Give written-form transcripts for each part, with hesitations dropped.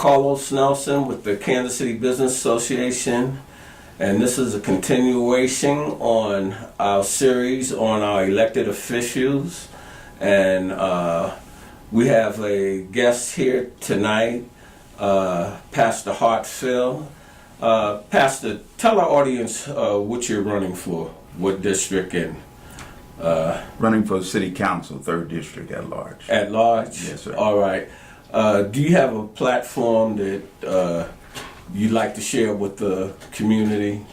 Carlos Nelson with the Kansas City Business Association, and this is a continuation on our series on our elected officials. And we have a guest here tonight, Pastor Hartsfield. Pastor, tell our audience what you're running for, what district, and running for City Council, 3rd District at large. At large? Yes, sir. All right. Do you have a platform that you'd like to share with the community?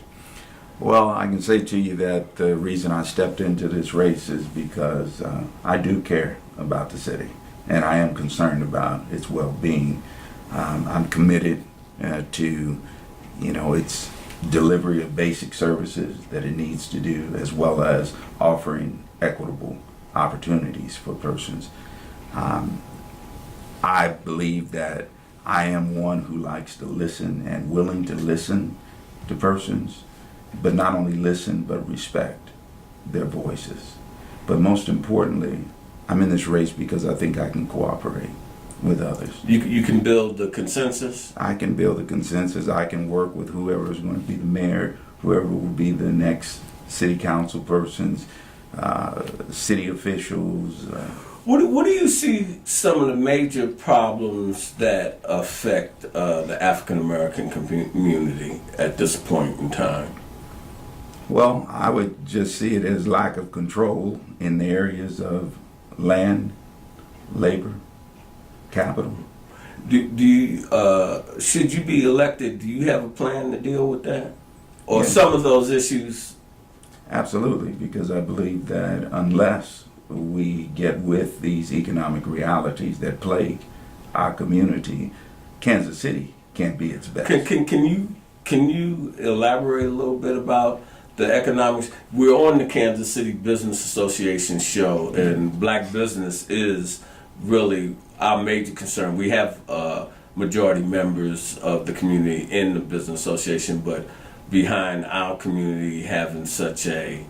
Well, I can say to you that the reason I stepped into this race is because I do care about the city, and I am concerned about its well-being. I'm committed to, its delivery of basic services that it needs to do, as well as offering equitable opportunities for persons. I believe that I am one who likes to listen and willing to listen to persons, but not only listen, but respect their voices. But most importantly, I'm in this race because I think I can cooperate with others. You can build the consensus? I can build a consensus. I can work with whoever is going to be the mayor, whoever will be the next city council persons, city officials. What do you see some of the major problems that affect the African American community at this point in time? Well, I would just see it as lack of control in the areas of land, labor, capital. Do you, should you be elected, do you have a plan to deal with that? Or Yes. some of those issues? Absolutely, because I believe that unless we get with these economic realities that plague our community, Kansas City can't be its best. Can you elaborate a little bit about the economics? We're on the Kansas City Business Association show, and black business is really our major concern. We have majority members of the community in the business association, but behind our community having such a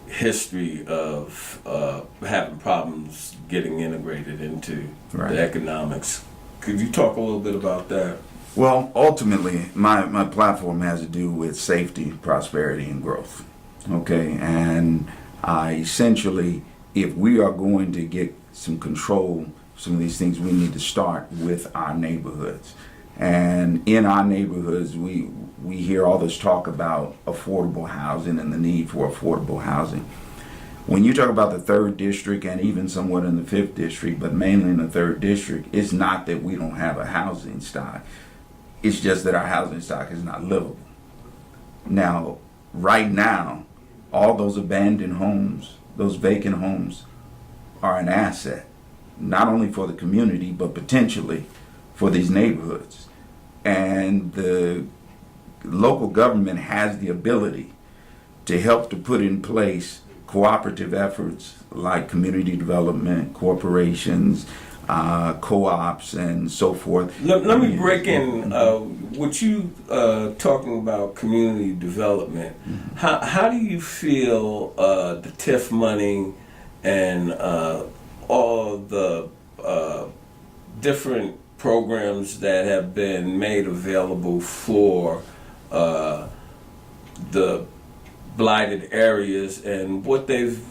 history of having problems getting integrated into the economics. Could you talk a little bit about that? Well, ultimately, my platform has to do with safety, prosperity, and growth. Okay, and essentially, if we are going to get some control, some of these things, we need to start with our neighborhoods. And in our neighborhoods, we hear all this talk about affordable housing and the need for affordable housing. When you talk about the 3rd District and even somewhat in the 5th District, but mainly in the 3rd District, it's not that we don't have a housing stock. It's just that our housing stock is not livable. Now, right now, all those abandoned homes, those vacant homes, are an asset, not only for the community, but potentially for these neighborhoods. And the local government has the ability to help to put in place cooperative efforts like community development, corporations, co-ops, and so forth. Let me break in what you talking about community development. Mm-hmm. How do you feel the TIF money and all the different programs that have been made available for the blighted areas and what they've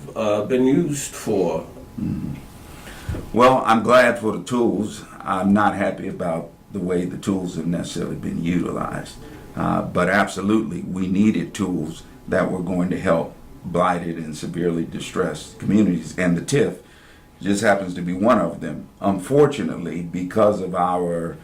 been used for? Mm-hmm. Well, I'm glad for the tools. I'm not happy about the way the tools have necessarily been utilized. But absolutely, we needed tools that were going to help blighted and severely distressed communities, and the TIF just happens to be one of them. Unfortunately, because of our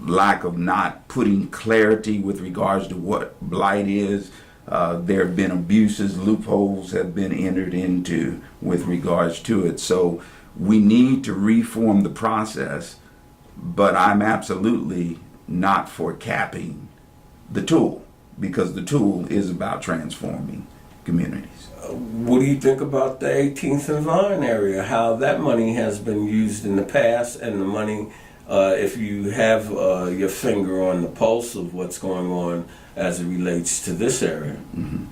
lack of not putting clarity with regards to what blight is, there have been abuses, loopholes have been entered into with regards to it. So we need to reform the process, but I'm absolutely not for capping the tool, because the tool is about transforming communities. What do you think about the 18th and Vine area, how that money has been used in the past, and the money, if you have your finger on the pulse of what's going on as it relates to this area? Mm-hmm.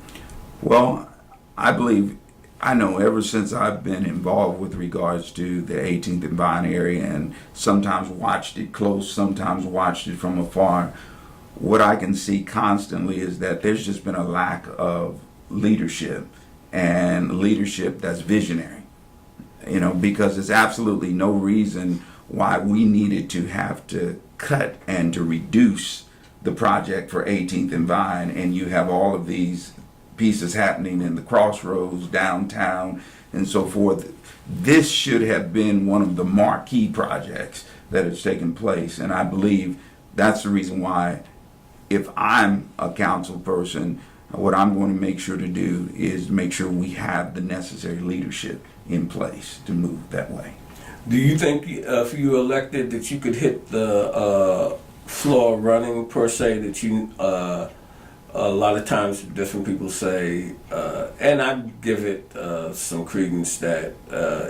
Well, I believe I know ever since I've been involved with regards to the 18th and Vine area, and sometimes watched it close, sometimes watched it from afar, what I can see constantly is that there's just been a lack of leadership, and leadership that's visionary. Because there's absolutely no reason why we needed to have to cut and to reduce the project for 18th and Vine, and you have all of these pieces happening in the crossroads, downtown, and so forth. This should have been one of the marquee projects that has taken place, and I believe that's the reason why, if I'm a council person, what I'm going to make sure to do is make sure we have the necessary leadership in place to move that way. Do you think if you elected that you could hit the floor running per se, that you a lot of times different people say, and I give it some credence, that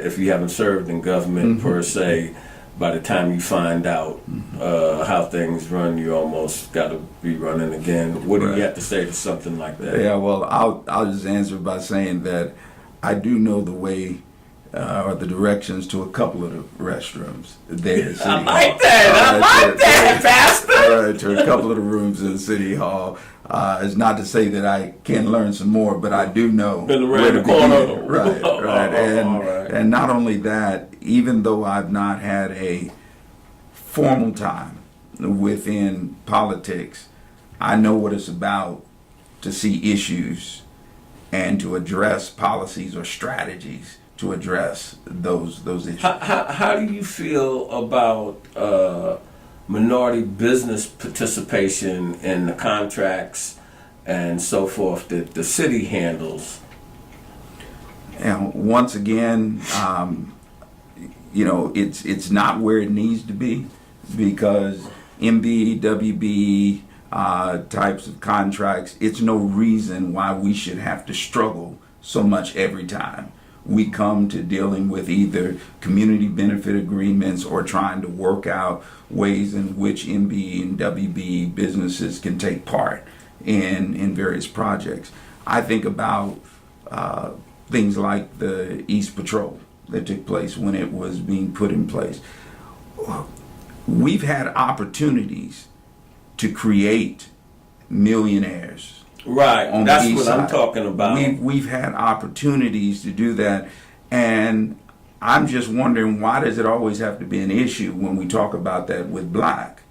if you haven't served in government per se, by the time you find out how things run, you almost got to be running again. What do you have to say to something like that? Yeah, well, I'll just answer by saying that I do know the way or the directions to a couple of the restrooms there at City Hall. I like that, Pastor. To a couple of the rooms in City Hall. It's not to say that I can learn some more, but I do know Been around where the to corner. begin. Right. And not only that, even though I've not had a formal time within politics, I know what it's about to see issues and to address policies or strategies to address those issues. How do you feel about minority business participation in the contracts and so forth that the city handles? And once again, it's not where it needs to be, because MB, WB types of contracts, it's no reason why we should have to struggle so much every time we come to dealing with either community benefit agreements or trying to work out ways in which MB and WB businesses can take part in various projects. I think about things like the East Patrol that took place when it was being put in place. We've had opportunities to create millionaires. Right, that's what I'm talking about. We've had opportunities to do that, and I'm just wondering, why does it always have to be an issue when we talk about that with black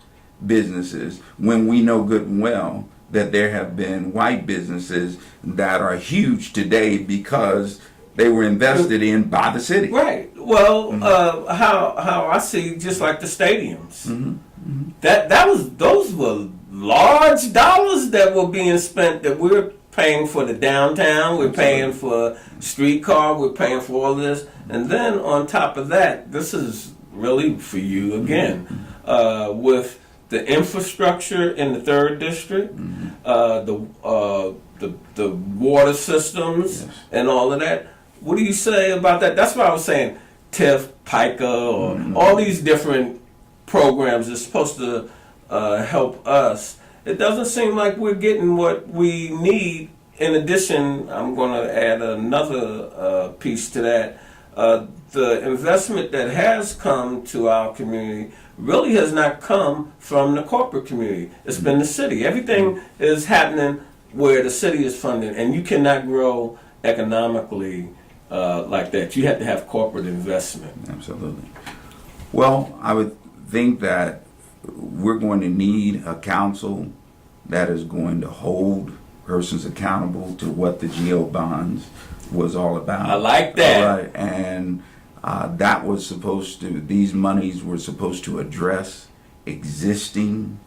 businesses, when we know good and well that there have been white businesses that are huge today because they were invested in by the city. Right. Well, how I see, just like the stadiums, those were large dollars that were being spent, that we're paying for the downtown, we're paying for streetcar, we're paying for all this, and then on top of that, this is really for you again, with the infrastructure in the 3rd District, the water systems, and all of that. What do you say about that? That's what I was saying. TIF, PICA, or all these different programs are supposed to help us. It doesn't seem like we're getting what we need. In addition, I'm going to add another piece to that. The investment that has come to our community really has not come from the corporate community. It's been the city. Everything is happening where the city is funding, and you cannot grow economically like that. You have to have corporate investment. Absolutely. Well, I would think that we're going to need a council that is going to hold persons accountable to what the GO bonds was all about. I like that. All right. And that was supposed to, these monies were supposed to address existing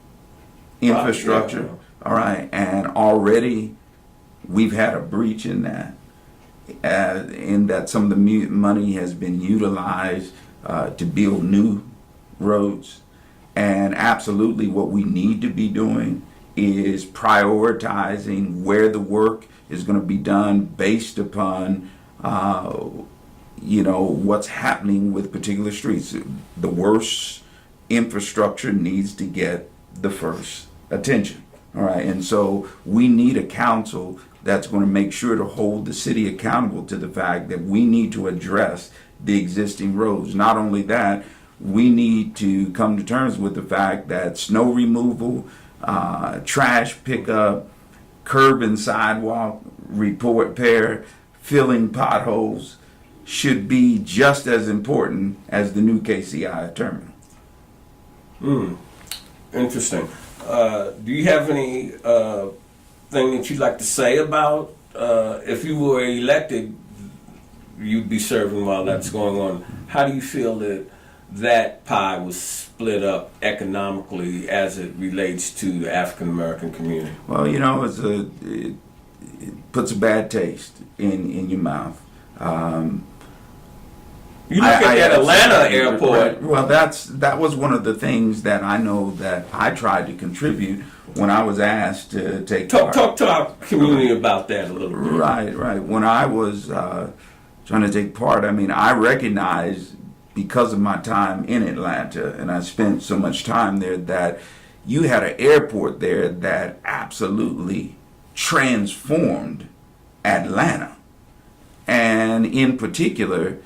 infrastructure. All right. And already we've had a breach in that. In that some of the money has been utilized to build new roads. And absolutely what we need to be doing is prioritizing where the work is going to be done based upon what's happening with particular streets. The worst infrastructure needs to get the first attention. All right, and so we need a council that's going to make sure to hold the city accountable to the fact that we need to address the existing roads. Not only that, we need to come to terms with the fact that snow removal, trash pickup, curb and sidewalk repair, filling potholes should be just as important as the new KCI terminal. Interesting. Do you have any thing that you'd like to say about if you were elected, you'd be serving while that's going on? How do you feel that pie was split up economically as it relates to the African American community? Well, you know, it puts a bad taste in your mouth. You look at that Atlanta airport. Well, that was one of the things that I know that I tried to contribute when I was asked to take part. Talk to our community about that a little bit. Right. When I was trying to take part, I mean, I recognized because of my time in Atlanta, and I spent so much time there, that you had an airport there that absolutely transformed Atlanta. And in particular,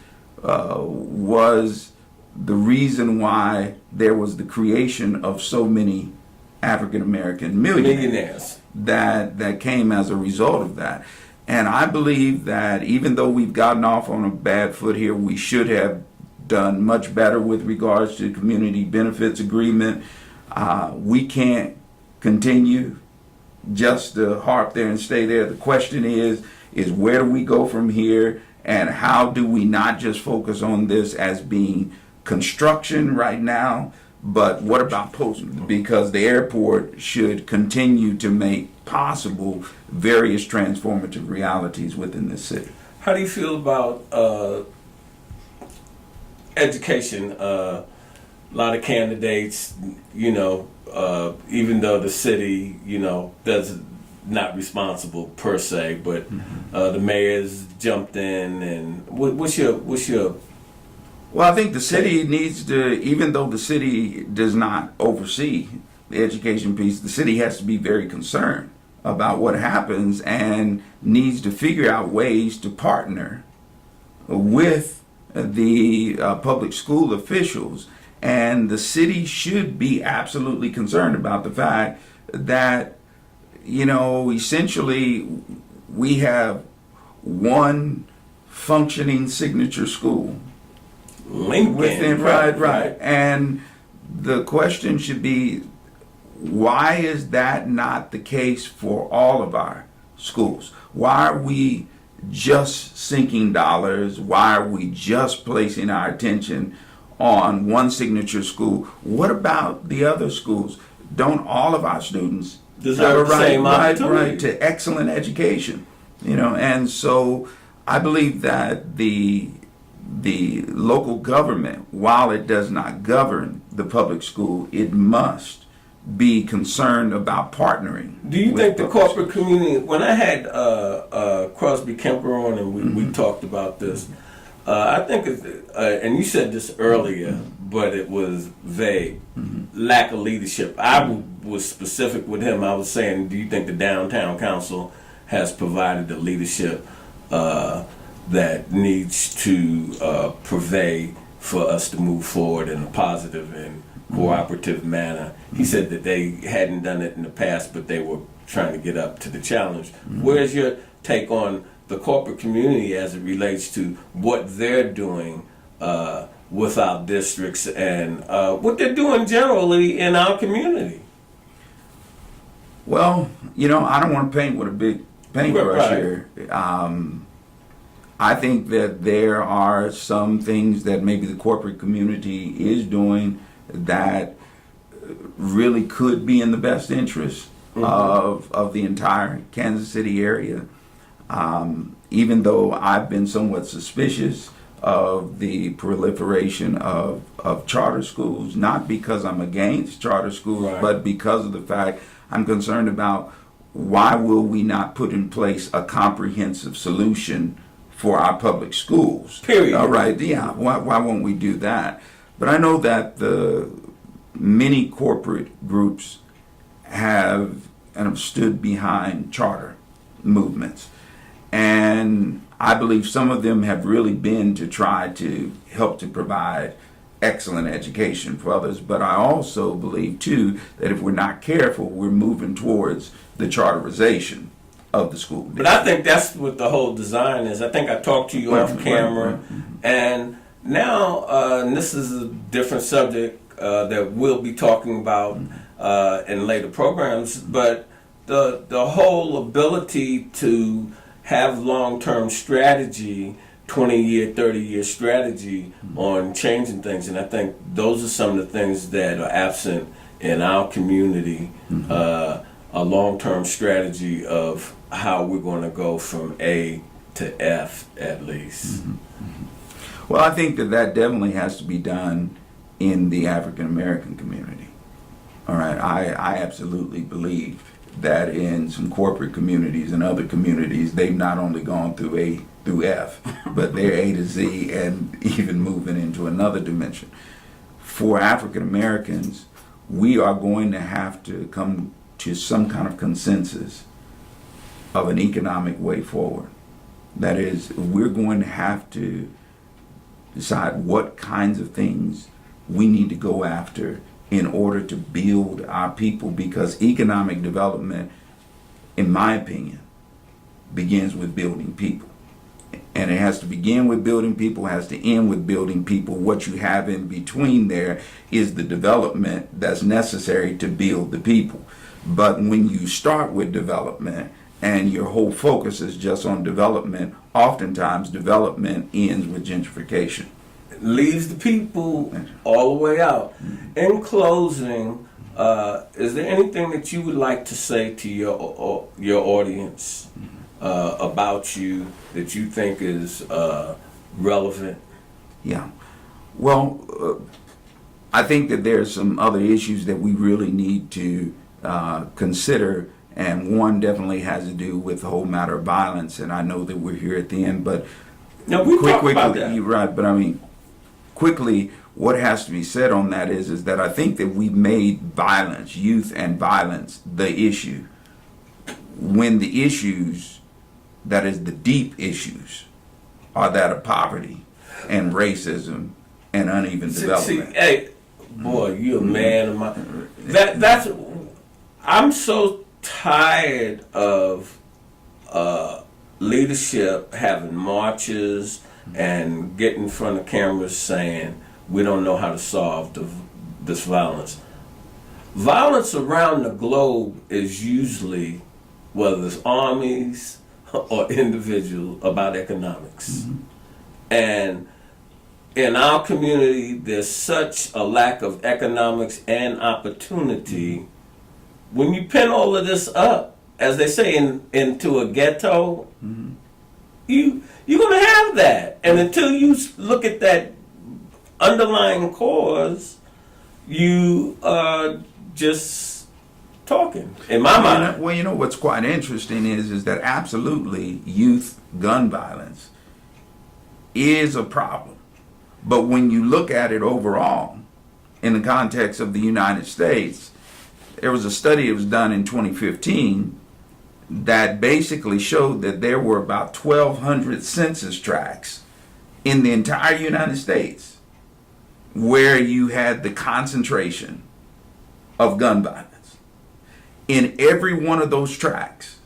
was the reason why there was the creation of so many African American millionaires that came as a result of that. And I believe that even though we've gotten off on a bad foot here, we should have done much better with regards to community benefits agreement. We can't continue just to harp there and stay there. The question is where do we go from here? And how do we not just focus on this as being construction right now, but what about post? Because the airport should continue to make possible various transformative realities within this city. How do you feel about education? A lot of candidates, even though the city, does not responsible per se, but the mayor's jumped in, and what's your? Well, I think the city needs to, even though the city does not oversee the education piece, the city has to be very concerned about what happens and needs to figure out ways to partner with the public school officials. And the city should be absolutely concerned about the fact that, essentially we have one functioning signature school. Lincoln. Right. And the question should be, why is that not the case for all of our schools? Why are we just sinking dollars? Why are we just placing our attention on one signature school? What about the other schools? Don't all of our students deserve the same opportunity? Right to excellent education? And so I believe that the local government, while it does not govern the public school, it must be concerned about partnering. Do you think the corporate community, when I had Crosby Kemper on and we talked about this, I think, and you said this earlier, but it was vague, lack of leadership. I was specific with him. I was saying, do you think the downtown council has provided the leadership that needs to purvey for us to move forward in a positive and cooperative manner? He said that they hadn't done it in the past, but they were trying to get up to the challenge. Where's your take on the corporate community as it relates to what they're doing with our districts and what they're doing generally in our community? Well, I don't want to paint with a big paintbrush here. I think that there are some things that maybe the corporate community is doing that really could be in the best interest of the entire Kansas City area. Even though I've been somewhat suspicious of the proliferation of charter schools, not because I'm against charter schools, but because of the fact I'm concerned about why will we not put in place a comprehensive solution for our public schools. Period. All right, yeah, why won't we do that? But I know that the many corporate groups have and have stood behind charter movements. And I believe some of them have really been to try to help to provide excellent education for others. But I also believe, too, that if we're not careful, we're moving towards the charterization of the school. But I think that's what the whole design is. I think I talked to you off camera, and now, and this is a different subject that we'll be talking about in later programs, but the whole ability to have long-term strategy, 20-year, 30-year strategy on changing things. And I think those are some of the things that are absent in our community, a long-term strategy of how we're going to go from A to F at least. Well, I think that definitely has to be done in the African American community. All right, I absolutely believe that in some corporate communities and other communities, they've not only gone through A through F, but they're A to Z and even moving into another dimension. For African Americans, we are going to have to come to some kind of consensus of an economic way forward. That is, we're going to have to decide what kinds of things we need to go after in order to build our people, because economic development, in my opinion, begins with building people. And it has to begin with building people, has to end with building people. What you have in between there is the development that's necessary to build the people. But when you start with development and your whole focus is just on development, oftentimes development ends with gentrification. Leaves the people all the way out. In closing, is there anything that you would like to say to your audience about you that you think is relevant? Yeah. Well, I think that there's some other issues that we really need to consider, and one definitely has to do with the whole matter of violence. And I know that we're here at the end, but no, we talk about that. You're right, but I mean, quickly, what has to be said on that is that I think that we've made violence, youth and violence, the issue, when the issues, that is the deep issues, are that of poverty and racism and uneven development. Hey, boy, you're a man of my... That's... I'm so tired of leadership having marches and get in front of cameras saying we don't know how to solve this violence. Violence around the globe is usually, whether it's armies or individuals, about economics. And in our community, there's such a lack of economics and opportunity. When you pin all of this up, as they say, into a ghetto, you're going to have that. And until you look at that underlying cause, you are just talking, in my mind. Well, you know what's quite interesting is that absolutely youth gun violence is a problem. But when you look at it overall, in the context of the United States, there was a study that was done in 2015 that basically showed that there were about 1,200 census tracts in the entire United States where you had the concentration of gun violence. In every one of those tracts,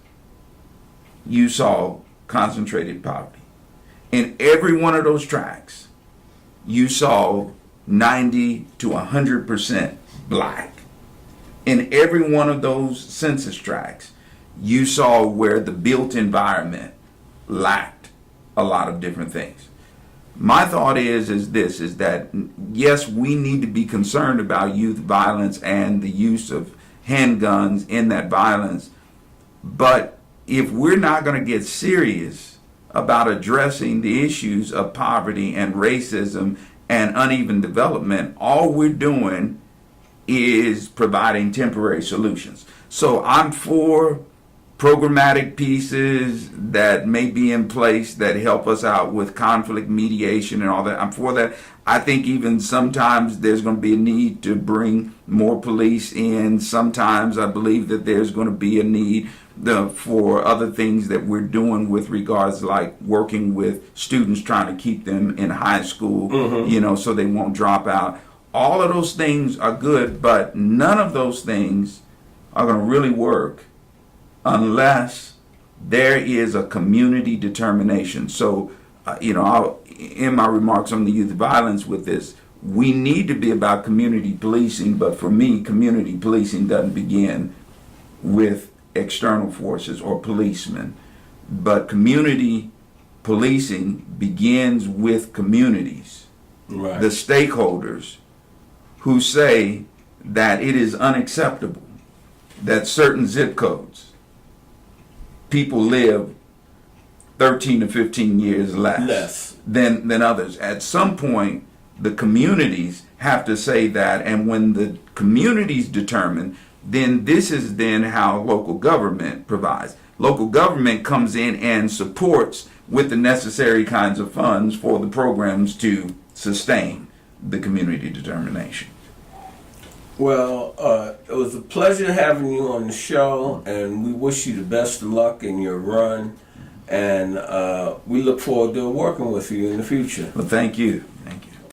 you saw concentrated poverty. In every one of those tracts, you saw 90 to 100% black. In every one of those census tracts, you saw where the built environment lacked a lot of different things. My thought is that yes, we need to be concerned about youth violence and the use of handguns in that violence, but if we're not going to get serious about addressing the issues of poverty and racism and uneven development, all we're doing is providing temporary solutions. So I'm for programmatic pieces that may be in place that help us out with conflict mediation and all that. I'm for that. I think even sometimes there's going to be a need to bring more police in. Sometimes I believe that there's going to be a need for other things that we're doing with regards, like working with students, trying to keep them in high school, you know, so they won't drop out. All of those things are good, but none of those things are going to really work unless there is a community determination. So, you know, in my remarks on the youth violence with this, we need to be about community policing, but for me, community policing doesn't begin with external forces or policemen, but community policing begins with communities, Right. the stakeholders who say that it is unacceptable that certain zip codes people live 13 to 15 years less than others. At some point, the communities have to say that, and when the communities determine, then this is then how local government provides. Local government comes in and supports with the necessary kinds of funds for the programs to sustain the community determination. Well, it was a pleasure having you on the show, and we wish you the best of luck in your run, and we look forward to working with you in the future. Well, thank you.